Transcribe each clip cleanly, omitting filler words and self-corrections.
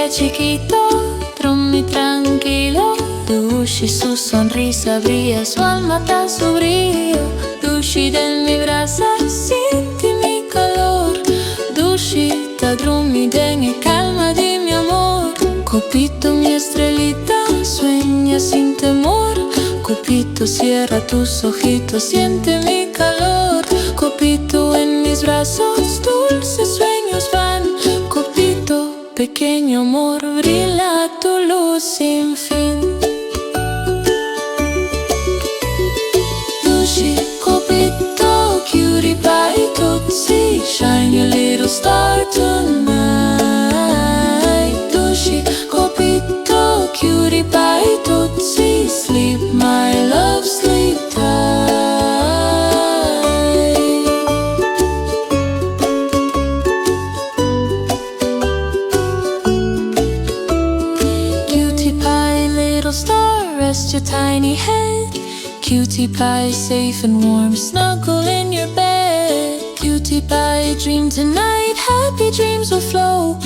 chikito, drumi tranquilo. Dushi, su sonrisa brilla, su alma da su briyo. Dushi de mi brasa, siente mi calor. Dushi da drumi de calma di mi amor. Copito, mi estrellita, sueña sin temor. Copito, cierra tus ojitos, siente mi calor. Copito, en mis brazos dulces sueños van. Copito, pequeño amor, brilla tu luz sin fin. Dushi, Copito, Cutie, Pie, Toetsie, shine your little star tonight. Dushi, Copito, Cutie, Pie, Toetsie, sleep my love, sleep tight. Cutie pie, little star, rest your tiny head. Cutie pie, safe and warm, snuggle in your bed. Cutie pie, dream tonight, happy dreams will flow.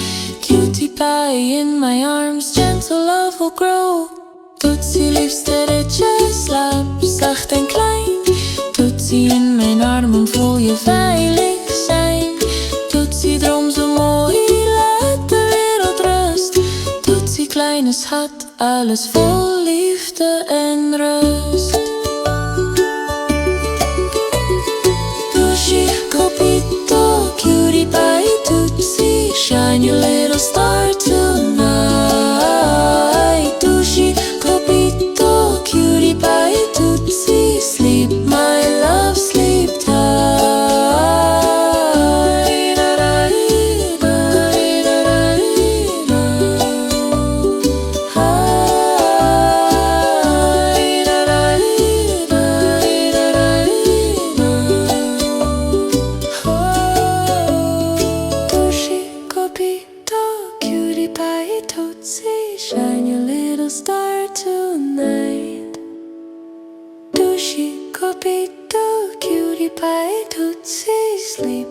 Cutie pie, in my arms, gentle love will grow. Toetsie, liefste ritje, slaap zacht en klein. Toetsie, in mijn armen voel je veilig zijn. Toetsie, droom zo mooi, laat de wereld rust. Toetsie, kleine schat, alles vol liefde en rust. Dushi, Copito, Cutie pie, Toetsie, shine your little star tonight. Dushi, Copito, Cutie pie, Toetsie, sleep my love, sleep tight. Dushi, Copito, Cutie pie, Toetsie, shine your little star tonight. Dushi, Copito, Cutie pie, Toetsie, sleep